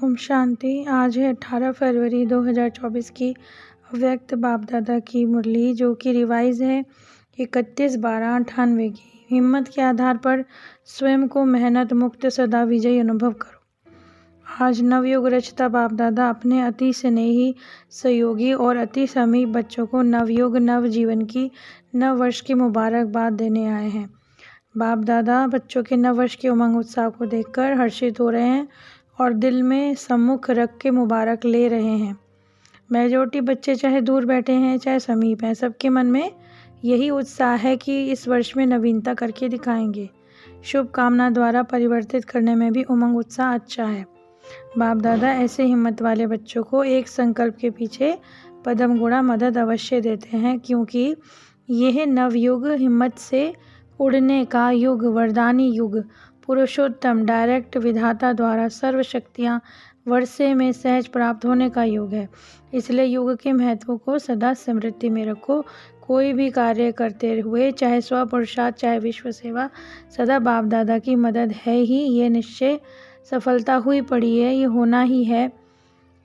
ओम शांति। आज है 18 फरवरी 2024 की अव्यक्त बाप दादा की मुरली, जो कि रिवाइज है 31/12/98 की। हिम्मत के आधार पर स्वयं को मेहनत मुक्त सदा विजयी अनुभव करो। आज नवयुग रचता बाप दादा अपने अति स्नेही सहयोगी और अति समीप बच्चों को नवयुग नव जीवन की नव वर्ष की मुबारकबाद देने आए हैं। बाप दादा बच्चों के नव वर्ष के उमंग उत्साह को देखकर हर्षित हो रहे हैं और दिल में सम्मुख रख के मुबारक ले रहे हैं। मेजॉरिटी बच्चे चाहे दूर बैठे हैं चाहे समीप हैं, सबके मन में यही उत्साह है कि इस वर्ष में नवीनता करके दिखाएंगे। शुभ कामना द्वारा परिवर्तित करने में भी उमंग उत्साह अच्छा है। बाप दादा ऐसे हिम्मत वाले बच्चों को एक संकल्प के पीछे पदम गुणा मदद अवश्य देते हैं, क्योंकि यह नवयुग हिम्मत से उड़ने का युग, वरदानी युग, पुरुषोत्तम डायरेक्ट विधाता द्वारा सर्व शक्तियाँ वर्षे में सहज प्राप्त होने का युग है। इसलिए युग के महत्व को सदा स्मृति में रखो। कोई भी कार्य करते हुए, चाहे स्व पुरुषार्थ चाहे विश्व सेवा, सदा बाप दादा की मदद है ही। ये निश्चय सफलता हुई पड़ी है, ये होना ही है।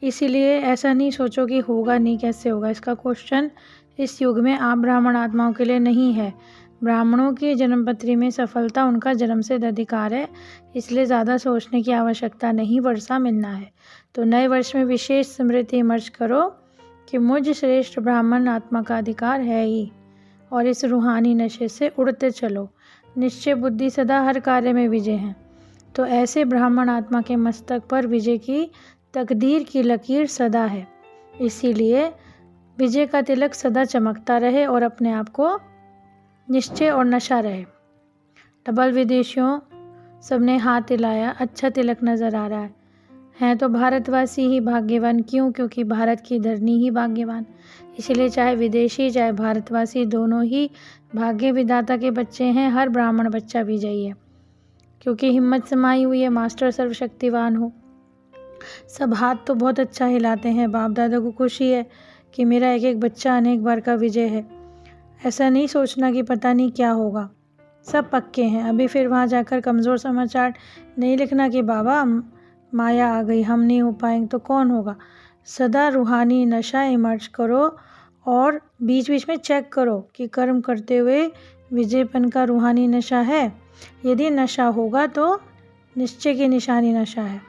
इसीलिए ऐसा नहीं सोचो कि होगा नहीं, कैसे होगा। इसका क्वेश्चन इस युग में आप ब्राह्मण आत्माओं के लिए नहीं है। ब्राह्मणों की जन्मपत्री में सफलता उनका जन्म सिद्ध अधिकार है, इसलिए ज़्यादा सोचने की आवश्यकता नहीं, वर्षा मिलना है। तो नए वर्ष में विशेष स्मृति मर्ज करो कि मुझ श्रेष्ठ ब्राह्मण आत्मा का अधिकार है ही, और इस रूहानी नशे से उड़ते चलो। निश्चय बुद्धि सदा हर कार्य में विजय है। तो ऐसे ब्राह्मण आत्मा के मस्तक पर विजय की तकदीर की लकीर सदा है। इसीलिए विजय का तिलक सदा चमकता रहे और अपने आप को निश्चय और नशा रहे। डबल विदेशियों सबने हाथ हिलाया, अच्छा तिलक नज़र आ रहा है। हैं तो भारतवासी ही भाग्यवान। क्यों? क्योंकि भारत की धरनी ही भाग्यवान। इसलिए चाहे विदेशी चाहे भारतवासी, दोनों ही भाग्य विधाता के बच्चे हैं। हर ब्राह्मण बच्चा विजयी है, क्योंकि हिम्मत समाई हुई है। मास्टर सर्वशक्तिवान हो। सब हाथ तो बहुत अच्छा हिलाते हैं। बाप दादा को खुशी है कि मेरा एक एक बच्चा अनेक बार का विजय है। ऐसा नहीं सोचना कि पता नहीं क्या होगा। सब पक्के हैं। अभी फिर वहाँ जाकर कमज़ोर समाचार नहीं लिखना कि बाबा माया आ गई, हम नहीं हो पाएंगे, तो कौन होगा। सदा रूहानी नशा इमर्ज करो और बीच बीच में चेक करो कि कर्म करते हुए विजयपन का रूहानी नशा है। यदि नशा होगा तो निश्चय की निशानी नशा है,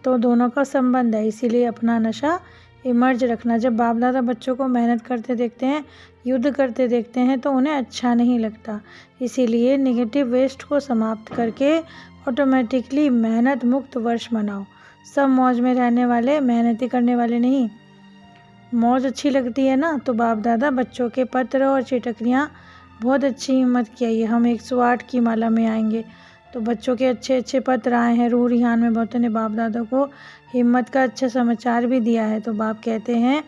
तो दोनों का संबंध है। इसीलिए अपना नशा इमर्ज रखना। जब बाप दादा बच्चों को मेहनत करते देखते हैं, युद्ध करते देखते हैं, तो उन्हें अच्छा नहीं लगता। इसीलिए नेगेटिव वेस्ट को समाप्त करके ऑटोमेटिकली मेहनत मुक्त वर्ष मनाओ। सब मौज में रहने वाले, मेहनती करने वाले नहीं। मौज अच्छी लगती है ना, तो बाप दादा बच्चों के पत्र और चिटकनियाँ बहुत अच्छी हिम्मत की है। हम 108 की माला में आएंगे, तो बच्चों के अच्छे अच्छे पत्र आए हैं। रूह रिहान में बहुतों ने बाप दादा को हिम्मत का अच्छा समाचार भी दिया है। तो बाप कहते हैं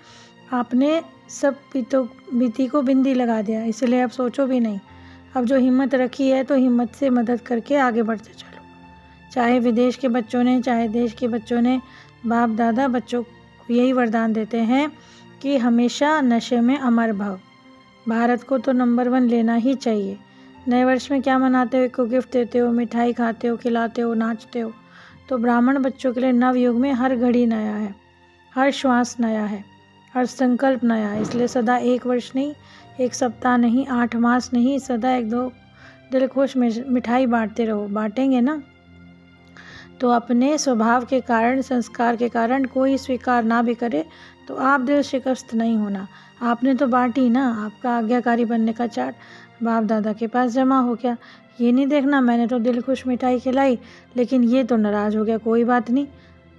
आपने सब बीती को बिंदी लगा दिया, इसलिए अब सोचो भी नहीं। अब जो हिम्मत रखी है तो हिम्मत से मदद करके आगे बढ़ते चलो। चाहे विदेश के बच्चों ने चाहे देश के बच्चों ने, बाप दादा बच्चों को यही वरदान देते हैं कि हमेशा नशे में अमर भव। भारत को तो नंबर 1 लेना ही चाहिए। नए वर्ष में क्या मनाते हो? एक को गिफ्ट देते हो, मिठाई खाते हो, खिलाते हो, नाचते हो। तो ब्राह्मण बच्चों के लिए नव युग में हर घड़ी नया है, हर श्वास नया है, हर संकल्प नया है। इसलिए सदा एक वर्ष नहीं, एक सप्ताह नहीं, 8 मास नहीं, सदा 1-2 दिल खुश मिठाई बांटते रहो। बांटेंगे ना तो अपने स्वभाव के कारण, संस्कार के कारण कोई स्वीकार ना भी करे तो आप दिल शिकस्त नहीं होना। आपने तो बांटी ना। आपका आज्ञाकारी बनने का चार्ट बाप दादा के पास जमा हो गया। ये नहीं देखना मैंने तो दिल खुश मिठाई खिलाई लेकिन ये तो नाराज़ हो गया। कोई बात नहीं,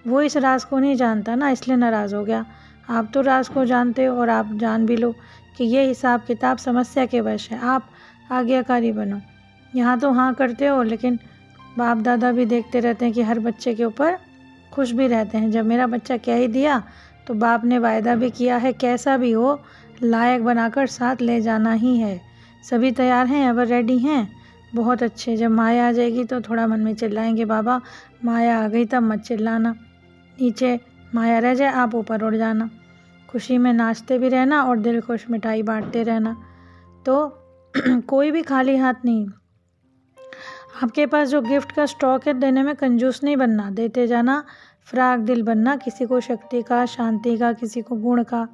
वो इस राज को नहीं जानता ना, इसलिए नाराज़ हो गया। आप तो राज को जानते हो, और आप जान भी लो कि ये हिसाब किताब समस्या के वश है। आप आज्ञाकारी बनो। यहाँ तो हाँ करते हो, लेकिन बाप दादा भी देखते रहते हैं कि हर बच्चे के ऊपर खुश भी रहते हैं। जब मेरा बच्चा कह ही दिया तो बाप ने वायदा भी किया है, कैसा भी हो लायक बनाकर साथ ले जाना ही है। सभी तैयार हैं, अब रेडी हैं? बहुत अच्छे। जब माया आ जाएगी तो थोड़ा मन में चिल्लाएंगे, बाबा माया आ गई, तब मत चिल्लाना। नीचे माया रह जाए, आप ऊपर उड़ जाना। खुशी में नाचते भी रहना और दिल खुश मिठाई बांटते रहना। तो कोई भी खाली हाथ नहीं। आपके पास जो गिफ्ट का स्टॉक है, देने में कंजूस नहीं बनना, देते जाना। फ्राक दिल बनना, किसी को शक्ति का, शांति का, किसी को गुण का।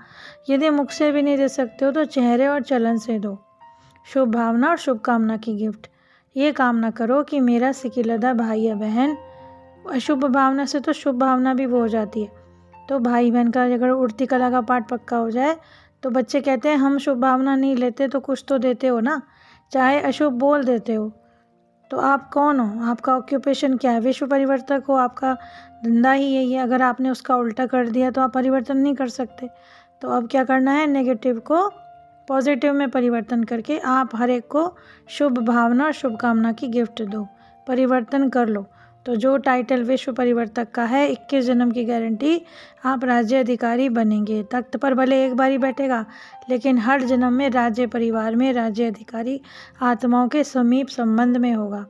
यदि मुख से भी नहीं दे सकते हो तो चेहरे और चलन से दो। शुभ भावना और शुभकामना की गिफ्ट। ये कामना करो कि मेरा सिकिलदा भाई या बहन, अशुभ भावना से तो शुभ भावना भी वो हो जाती है। तो भाई बहन का अगर उड़ती कला का पाठ पक्का हो जाए तो बच्चे कहते हैं हम शुभ भावना नहीं लेते तो कुछ तो देते हो ना, चाहे अशुभ बोल देते हो। तो आप कौन हो, आपका ऑक्यूपेशन क्या है? विश्व परिवर्तक हो, आपका धंधा ही यही है। अगर आपने उसका उल्टा कर दिया तो आप परिवर्तन नहीं कर सकते। तो अब क्या करना है, नेगेटिव को पॉजिटिव में परिवर्तन करके आप हर एक को शुभ भावना और शुभकामना की गिफ्ट दो, परिवर्तन कर लो। तो जो टाइटल विश्व परिवर्तक का है, 21 जन्म की गारंटी, आप राज्य अधिकारी बनेंगे। तख्त पर भले एक बार ही बैठेगा, लेकिन हर जन्म में राज्य परिवार में राज्य अधिकारी आत्माओं के समीप संबंध में होगा।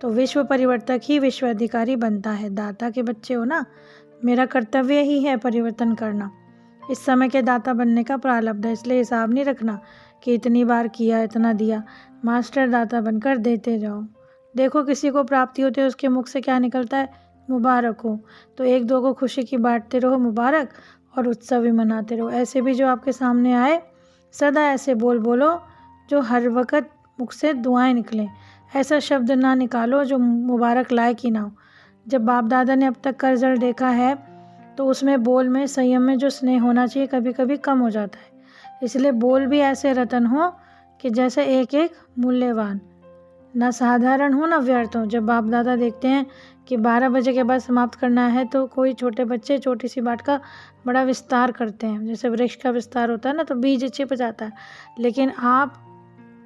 तो विश्व परिवर्तक ही विश्व अधिकारी बनता है। दाता के बच्चे हो ना, मेरा कर्तव्य ही है परिवर्तन करना। इस समय के दाता बनने का प्रारब्ध है, इसलिए हिसाब नहीं रखना कि इतनी बार किया, इतना दिया। मास्टर दाता बनकर देते जाओ। देखो किसी को प्राप्ति होती है, उसके मुख से क्या निकलता है, मुबारक हो। तो एक दो को खुशी की बांटते रहो मुबारक, और उत्सव भी मनाते रहो। ऐसे भी जो आपके सामने आए सदा ऐसे बोलो जो हर वक्त मुख से दुआएं निकलें। ऐसा शब्द ना निकालो जो मुबारक लायक ही ना हो। जब बाप दादा ने अब तक का रिजल्ट देखा है तो उसमें बोल में, संयम में जो स्नेह होना चाहिए कभी कभी कम हो जाता है। इसलिए बोल भी ऐसे रतन हो कि जैसे एक एक मूल्यवान, ना साधारण हो ना व्यर्थ हो। जब बाप दादा देखते हैं कि 12 बजे के बाद समाप्त करना है तो कोई छोटे बच्चे छोटी सी बात का बड़ा विस्तार करते हैं। जैसे वृक्ष का विस्तार होता है ना, तो बीज छिप जाता है। लेकिन आप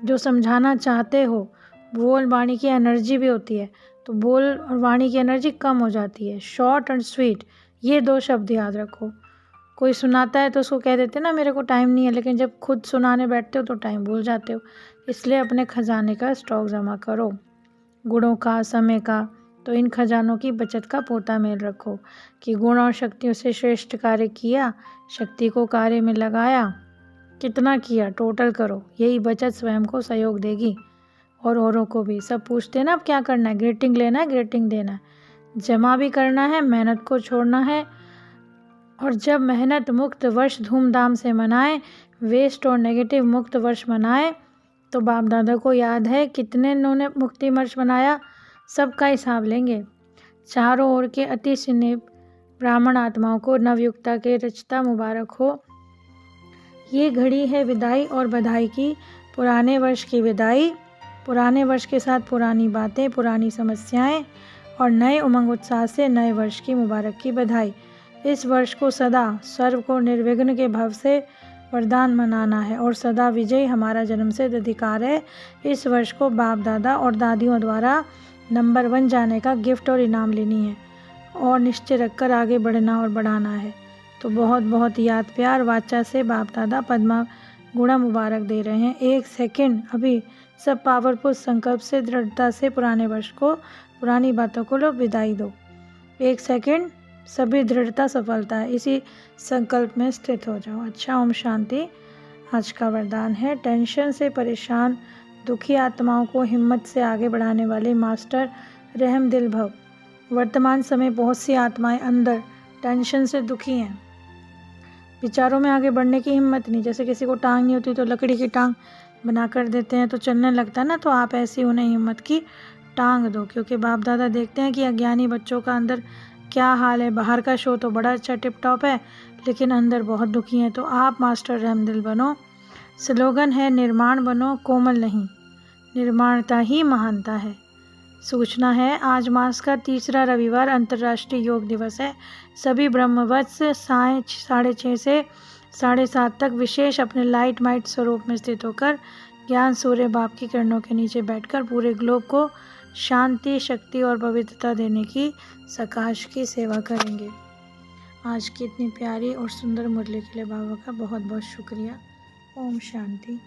जो समझाना चाहते हो, बोल वाणी की एनर्जी भी होती है, तो बोल और वाणी की एनर्जी कम हो जाती है। शॉर्ट एंड स्वीट, ये 2 शब्द याद रखो। कोई सुनाता है तो उसको कह देते ना मेरे को टाइम नहीं है, लेकिन जब खुद सुनाने बैठते हो तो टाइम भूल जाते हो। इसलिए अपने खजाने का स्टॉक जमा करो, गुणों का, समय का। तो इन खजानों की बचत का पोता मेल रखो कि गुण और शक्तियों से श्रेष्ठ कार्य किया, शक्ति को कार्य में लगाया, कितना किया टोटल करो। यही बचत स्वयं को सहयोग देगी और औरों को भी। सब पूछते हैं ना अब क्या करना है, ग्रेटिंग लेना है, ग्रेटिंग देना है, जमा भी करना है, मेहनत को छोड़ना है। और जब मेहनत मुक्त वर्ष धूमधाम से मनाए, वेस्ट और नेगेटिव मुक्त वर्ष मनाए, तो बाप दादा को याद है कितने इन्होंने मुक्ति वर्ष मनाया, सबका हिसाब लेंगे। चारों ओर के अति स्नेह ब्राह्मण आत्माओं को नवयुक्ता के रचता मुबारक हो। ये घड़ी है विदाई और बधाई की, पुराने वर्ष की विदाई, पुराने वर्ष के साथ पुरानी बातें, पुरानी समस्याएं, और नए उमंग उत्साह से नए वर्ष की मुबारक की बधाई। इस वर्ष को सदा सर्व को निर्विघ्न के भाव से वरदान मनाना है और सदा विजय हमारा जन्मसिद्ध अधिकार है। इस वर्ष को बाप दादा और दादियों द्वारा नंबर 1 जाने का गिफ्ट और इनाम लेनी है और निश्चय रखकर आगे बढ़ना और बढ़ाना है। तो बहुत बहुत याद प्यार वाचा से बाप दादा पद्मा गुणा मुबारक दे रहे हैं। 1 सेकंड अभी सब पावरफुल संकल्प से, दृढ़ता से पुराने वर्ष को, पुरानी बातों को लो विदाई दो। 1 सेकंड, सभी दृढ़ता सफलता है, इसी संकल्प में स्थित हो जाओ। अच्छा, ओम शांति। आज का वरदान है, टेंशन से परेशान दुखी आत्माओं को हिम्मत से आगे बढ़ाने वाले मास्टर रहम दिल भव। वर्तमान समय बहुत सी आत्माएं अंदर टेंशन से दुखी हैं, विचारों में आगे बढ़ने की हिम्मत नहीं। जैसे किसी को टांग नहीं होती तो लकड़ी की टांग बना कर देते हैं तो चलने लगता है ना, तो आप ऐसी उन्हें हिम्मत की टांग दो। क्योंकि बाप दादा देखते हैं कि अज्ञानी बच्चों का अंदर क्या हाल है। बाहर का शो तो बड़ा अच्छा टिप टॉप है, लेकिन अंदर बहुत दुखी हैं। तो आप मास्टर रहम दिल बनो। स्लोगन है, निर्माण बनो कोमल नहीं, निर्माणता ही महानता है। सूचना है, आज मास का 3रा रविवार अंतर्राष्ट्रीय योग दिवस है। सभी ब्रह्मवत्स साय 6:30 से 7:30 तक विशेष अपने लाइट माइट स्वरूप में स्थित होकर ज्ञान सूर्य बाप की किरणों के नीचे बैठकर पूरे ग्लोब को शांति, शक्ति और पवित्रता देने की सकाश की सेवा करेंगे। आज की इतनी प्यारी और सुंदर मुरली के लिए बाबा का बहुत बहुत शुक्रिया। ओम शांति।